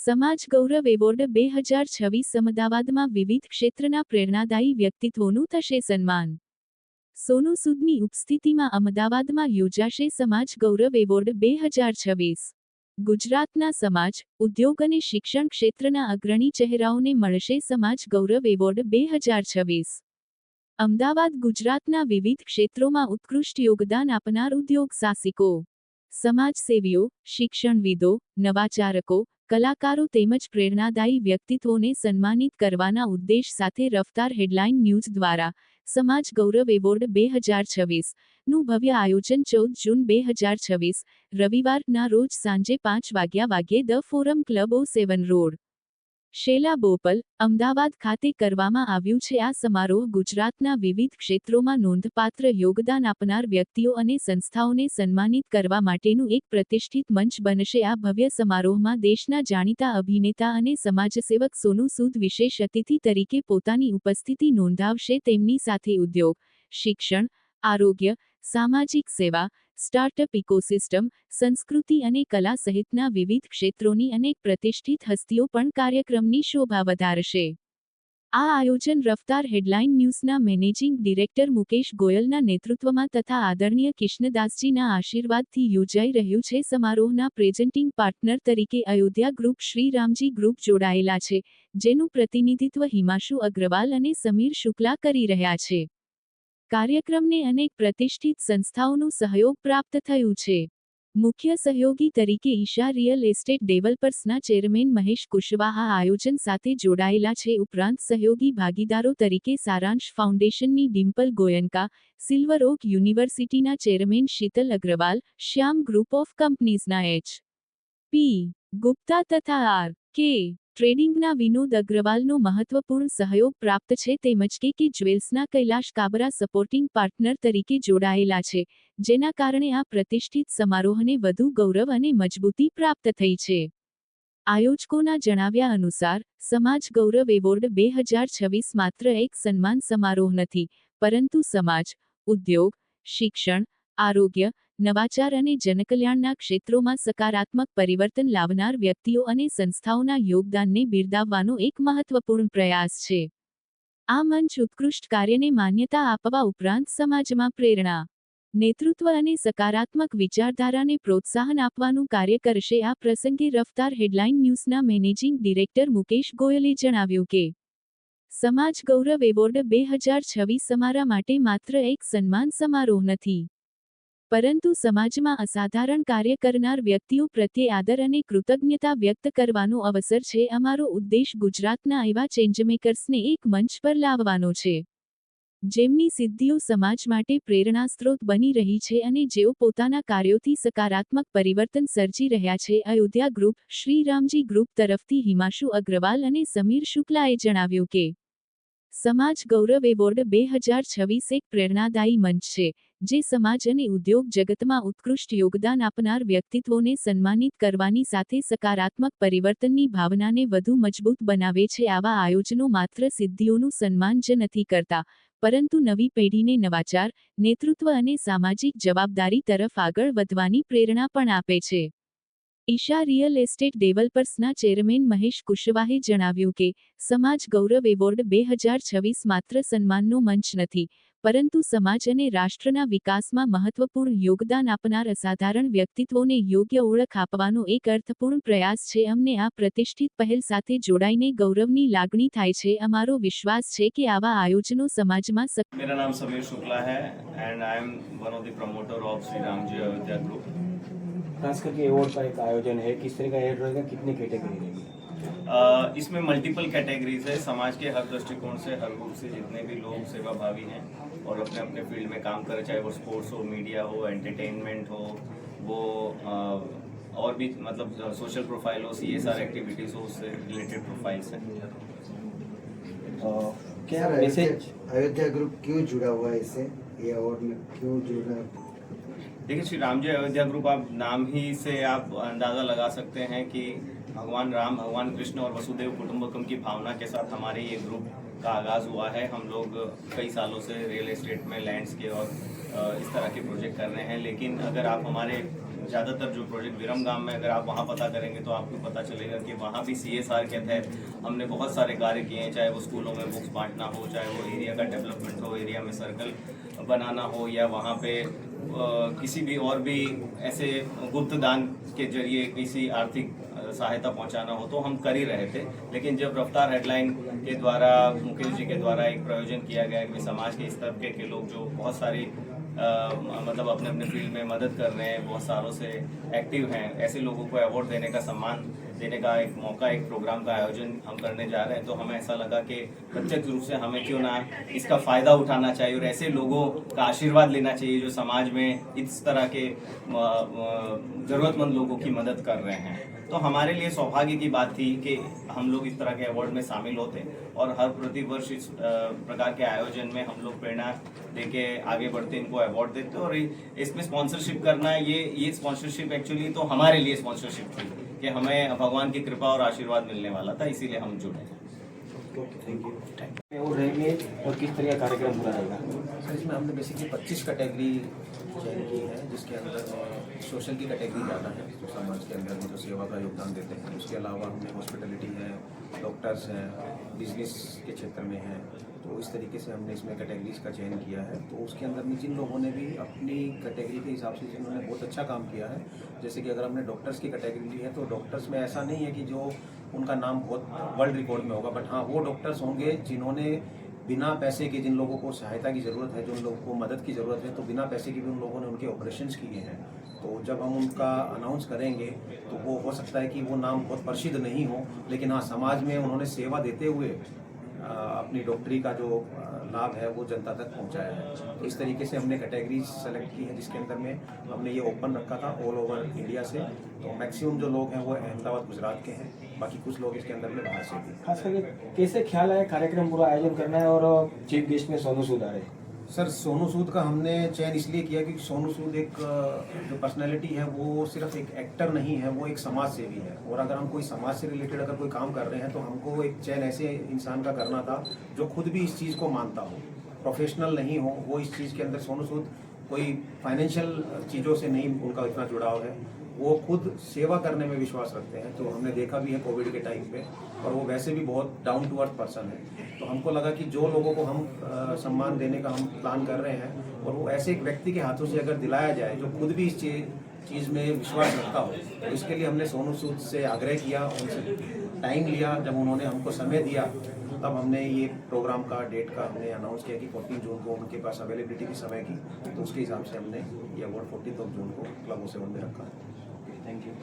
સમાજ ગૌરવ એવોર્ડ 2026 અમદાવાદમાં વિવિધ ક્ષેત્રના પ્રેરણાદાયી વ્યક્તિત્વોનું થશે સન્માન. સોનુ સૂદની ઉપસ્થિતિમાં અમદાવાદમાં યોજાશે સમાજ ગૌરવ એવોર્ડ 2026. ગુજરાતના સમાજ, ઉદ્યોગ અને શિક્ષણ ક્ષેત્રના અગ્રણી ચહેરાઓને મળશે સમાજ ગૌરવ એવોર્ડ 2026. અમદાવાદ ગુજરાતના વિવિધ ક્ષેત્રોમાં ઉત્કૃષ્ટ યોગદાન આપનાર ઉદ્યોગ સાહસિકો, સમાજસેવીઓ, શિક્ષણવિદો, નવાચારકો, કલાકારો તેમજ પ્રેરણાદાયી વ્યક્તિત્વોને સન્માનિત કરવાના ઉદ્દેશ સાથે રફતાર હેડલાઇન ન્યૂઝ દ્વારા સમાજ ગૌરવ એવોર્ડ 2026 નું ભવ્ય આયોજન 14 જૂન 2026 રવિવારના રોજ સાંજે 5 વાગ્યે the forum club O7 road, Shela Bopal, Ahmedabad ખાતે કરવામાં આવ્યું છે. આ સમારોહ ગુજરાતના વિવિધ ક્ષેત્રોમાં નોંધપાત્ર યોગદાન આપનાર વ્યક્તિઓ અને સંસ્થાઓને સન્માનિત કરવા માટેનું એક પ્રતિષ્ઠિત મંચ બનશે. આ ભવ્ય સમારોહમાં દેશના જાણીતા અભિનેતા અને સમાજસેવક સોનુ સૂદ વિશેષ અતિથિ તરીકે પોતાની ઉપસ્થિતિ નોંધાવશે. તેમની સાથે ઉદ્યોગ, શિક્ષણ, આરોગ્ય, સામાજિક સેવા, સ્ટાર્ટઅપ ઇકોસિસ્ટમ, સંસ્કૃતિ અને કલા સહિતના વિવિધ ક્ષેત્રોની અનેક પ્રતિષ્ઠિત હસ્તીઓ પણ કાર્યક્રમની શોભા વધારશે. આ આયોજન રફતાર હેડલાઇન ન્યૂઝના મેનેજિંગ ડિરેક્ટર મુકેશ ગોયલના નેતૃત્વમાં તથા આદરણીય કિશનદાસજીના આશીર્વાદથી યોજાઈ રહ્યું છે. સમારોહના પ્રેઝન્ટિંગ પાર્ટનર તરીકે અયોધ્યા ગ્રુપ, શ્રી રામજી ગ્રુપ જોડાયેલા છે, જેનું પ્રતિનિધિત્વ હિમાંશુ અગ્રવાલ અને સમીર શુક્લા કરી રહ્યા છે. કાર્યક્રમને અનેક પ્રતિષ્ઠિત સંસ્થાઓનું સહયોગ પ્રાપ્ત થયું છે. મુખ્ય સહયોગી તરીકે ઈશા રિયલ એસ્ટેટ ડેવલપર્સના ચેરમેન મહેશ કુશવાહા આયોજન સાથે જોડાયેલા છે. ઉપરાંત સહયોગી ભાગીદારો તરીકે સારાંશ ફાઉન્ડેશનની ડિમ્પલ ગોયનકા, સિલ્વર ઓક યુનિવર્સિટીના chairman Sheetal Agarwal, Shyam group of કંપનીઝના H.P. ગુપ્તા તથા R.K. ટ્રેડિંગના વિનોદ અગ્રવાલનો મહત્વપૂર્ણ સહયોગ પ્રાપ્ત છે. તેમજ કે જ્વેલ્સના કૈલાશ કાબરા સપોર્ટિંગ પાર્ટનર તરીકે જોડાયેલા છે, જેના કારણે આ પ્રતિષ્ઠિત સમારોહને વધુ ગૌરવ અને મજબૂતી પ્રાપ્ત થઈ છે. આયોજકોના જણાવ્યા અનુસાર, સમાજ ગૌરવ એવોર્ડ 2026 માત્ર એક સન્માન સમારોહ નથી, પરંતુ સમાજ, ઉદ્યોગ, શિક્ષણ, આરોગ્ય, નવાચાર અને જનકલ્યાણના ક્ષેત્રોમાં સકારાત્મક પરિવર્તન લાવનાર વ્યક્તિઓ અને સંસ્થાઓના યોગદાનને બિરદાવવાનો એક મહત્વપૂર્ણ પ્રયાસ છે. આ મંચ ઉત્કૃષ્ટ કાર્યને માન્યતા આપવા ઉપરાંત સમાજમાં પ્રેરણા, નેતૃત્વ અને સકારાત્મક વિચારધારાને પ્રોત્સાહન આપવાનું કાર્ય કરશે. આ પ્રસંગે રફતાર હેડલાઇન ન્યૂઝના મેનેજિંગ ડિરેક્ટર મુકેશ ગોયલે જણાવ્યું કે, સમાજ ગૌરવ એવોર્ડ 2026 અમારા માટે માત્ર એક સન્માન સમારોહ નથી, પરંતુ સમાજમાં અસાધારણ કાર્ય કરનાર વ્યક્તિઓ પ્રત્યે આદર અને કૃતજ્ઞતા વ્યક્ત કરવાનો અવસર છે. અમારો ઉદ્દેશ ગુજરાતના એવા ચેન્જમેકર્સને એક મંચ પર લાવવાનો છે, જેમની સિદ્ધિઓ સમાજ માટે પ્રેરણાસ્ત્રોત બની રહી છે અને જેઓ પોતાના કાર્યોથી સકારાત્મક પરિવર્તન સર્જી રહ્યા છે. અયોધ્યા ગ્રુપ, શ્રી રામજી ગ્રુપ તરફથી હિમાંશુ અગ્રવાલ અને સમીર શુક્લાએ જણાવ્યું કે, સમાજ ગૌરવ એવોર્ડ 2026 એક પ્રેરણાદાયી મંચ છે, જે સમાજ અને ઉદ્યોગ જગતમાં ઉત્કૃષ્ટ યોગદાન આપનાર વ્યક્તિત્વોને સન્માનિત કરવાની સાથે સકારાત્મક પરિવર્તનની ભાવનાને વધુ મજબૂત બનાવે છે. આવા આયોજનો માત્ર સિદ્ધિઓનું સન્માન જ નથી કરતા, પરંતુ નવી પેઢીને નવાચાર, નેતૃત્વ અને સામાજિક જવાબદારી તરફ આગળ વધવાની પ્રેરણા પણ આપે છે. ઈશા રિયલ એસ્ટેટ ડેવલપર્સના ચેરમેન મહેશ કુશવાહે જણાવ્યું કે, સમાજ ગૌરવ એવોર્ડ 2026 માત્ર સન્માનનો મંચ નથી, પરંતુ સમાજ અને રાષ્ટ્રના વિકાસમાં મહત્વપૂર્ણ યોગદાન આપનાર અસાધારણ વ્યક્તિત્વોને યોગ્ય ઓળખ આપવાનો એક અર્થપૂર્ણ પ્રયાસ છે. અમને આ પ્રતિષ્ઠિત પહેલ સાથે જોડાઈને ગૌરવની લાગણી થાય છે. અમારો વિશ્વાસ છે કે આવા આયોજનો સમાજમાં मेरा नाम समीर शुक्ला है and I am one of the promoter of Shri Ram ji Ayodhya group. खास करके अवार्ड का एक आयोजन है, किस तरह का एड रहेगा, कितनी कैटेगरी रहेगी? इसमें मल्टीपल कैटेगरीज है। समाज के हर दृष्टिकोण से, हर ग्रुप से जितने भी लोग सेवाभावी हैं और अपने अपने फील्ड में काम करें, चाहे वो स्पोर्ट्स हो, मीडिया हो, एंटरटेनमेंट हो, वो और भी मतलब सोशल प्रोफाइल हो, CSR एक्टिविटीज़ हो, उससे रिलेटेड प्रोफाइल्स हैं। क्या मैसेज अयोध्या ग्रुप क्यों जुड़ा हुआ है इससे, ये अवार्ड में क्यों जुड़ा? देखिए, श्री राम जी अयोध्या ग्रुप, आप नाम ही से आप अंदाज़ा लगा सकते हैं कि भगवान राम, भगवान कृष्ण और वसुदेव कुटुंबकम की भावना के साथ हमारे ये ग्रुप का आगाज़ हुआ है। हम लोग कई सालों से रियल एस्टेट में लैंड्स के और इस तरह के प्रोजेक्ट कर रहे हैं, लेकिन अगर आप हमारे ज़्यादातर जो प्रोजेक्ट विरमगाम में अगर आप वहाँ पता करेंगे तो आपको पता चलेगा कि वहाँ भी CSR के तहत हमने बहुत सारे कार्य किए हैं, चाहे वो स्कूलों में बुक्स बांटना हो, चाहे वो एरिया का डेवलपमेंट हो, एरिया में सर्कल बनाना हो, या वहाँ पे किसी भी और भी ऐसे गुप्त दान के जरिए किसी आर्थिक सहायता पहुंचाना हो तो हम कर ही रहे थे। लेकिन जब रफ्तार हेडलाइन के द्वारा मुकेश जी के द्वारा एक प्रयोजन किया गया कि समाज के इस तबके के लोग जो बहुत सारी मतलब अपने अपने फील्ड में मदद कर रहे हैं, बहुत सालों से एक्टिव हैं, ऐसे लोगों को अवार्ड देने का सम्मान देने का एक मौका, एक प्रोग्राम का आयोजन हम करने जा रहे हैं, तो हमें ऐसा लगा कि प्रत्यक्ष रूप से हमें क्यों ना इसका फ़ायदा उठाना चाहिए और ऐसे लोगों का आशीर्वाद लेना चाहिए जो समाज में इस तरह के ज़रूरतमंद लोगों की मदद कर रहे हैं। तो हमारे लिए सौभाग्य की बात थी कि हम लोग इस तरह के अवार्ड में शामिल होते और हर प्रतिवर्ष इस प्रकार के आयोजन में हम लोग प्रेरणा देके आगे बढ़ते, इनको अवार्ड देते। और इसमें स्पॉन्सरशिप करना, ये स्पॉन्सरशिप एक्चुअली तो हमारे लिए स्पॉन्सरशिप थी कि हमें भगवान की कृपा और आशीर्वाद मिलने वाला था, इसीलिए हम जुड़े। Thank you. और रहेंगे और किस तरह का कार्यक्रम पूरा रहेगा? सर, इसमें हमने बेसिकली 25 कैटेगरी चयन की है, जिसके अंदर सोशल की कैटेगरी ज़्यादा है, जो समाज के अंदर में जो सेवा का योगदान देते हैं। उसके अलावा हमने हॉस्पिटलिटी है, डॉक्टर्स हैं, बिजनेस के क्षेत्र में हैं, तो इस तरीके से हमने इसमें कैटेगरीज का चयन किया है। तो उसके अंदर में जिन लोगों ने भी अपनी कैटेगरी के हिसाब से जिन्होंने बहुत अच्छा काम किया है, जैसे कि अगर हमने डॉक्टर्स की कैटेगरी ली है तो डॉक्टर्स में ऐसा नहीं है कि जो उनका नाम बहुत वर्ल्ड रिकॉर्ड में होगा, बट हाँ वो डॉक्टर्स होंगे जिन्होंने बिना पैसे के, जिन लोगों को सहायता की ज़रूरत है, जिन लोगों को मदद की ज़रूरत है, तो बिना पैसे के भी उन लोगों ने उनके ऑपरेशंस किए हैं। तो जब हम उनका अनाउंस करेंगे तो वो हो सकता है कि वो नाम बहुत प्रसिद्ध नहीं हो, लेकिन हाँ समाज में उन्होंने सेवा देते हुए अपनी डॉक्टरी का जो लाभ है वो जनता तक पहुंचाया है। तो इस तरीके से हमने कैटेगरीज सेलेक्ट की है, जिसके अंदर में हमने ये ओपन रखा था ऑल ओवर इंडिया से। तो मैक्सिमम जो लोग हैं वो अहमदाबाद गुजरात के हैं, बाकी कुछ लोग इसके अंदर में बाहर से भी। खास करके कैसे ख्याल आया कार्यक्रम पूरा आयोजन करना है और चीफ गेस्ट में सोनू सूद आ रहे हैं? सर, सोनू सूद का हमने चयन इसलिए किया कि सोनू सूद एक जो पर्सनैलिटी है वो सिर्फ एक एक्टर नहीं है, वो एक समाज सेवी है। और अगर हम कोई समाज से रिलेटेड अगर कोई काम कर रहे हैं तो हमको एक चयन ऐसे इंसान का करना था जो खुद भी इस चीज़ को मानता हो, प्रोफेशनल नहीं हो वो इस चीज़ के अंदर। सोनू सूद कोई फाइनेंशियल चीज़ों से नहीं उनका इतना जुड़ाव है, वो खुद सेवा करने में विश्वास रखते हैं। तो हमने देखा भी है कोविड के टाइम पे, और वो वैसे भी बहुत डाउन टू अर्थ पर्सन है। तो हमको लगा कि जो लोगों को हम सम्मान देने का हम प्लान कर रहे हैं, और वो ऐसे एक व्यक्ति के हाथों से अगर दिलाया जाए जो खुद भी इस चीज़ में विश्वास रखता हो, तो इसके लिए हमने सोनू सूद से आग्रह किया, उनसे टाइम लिया। जब उन्होंने हमको समय दिया तब हमने ये प्रोग्राम का डेट का हमने अनाउंस किया कि 14 जून को उनके पास अवेलेबिलिटी भी समय की, तो उसके हिसाब से हमने ये अवार्ड 14 जून को क्लब हाउस 7 में रखा। Thank you.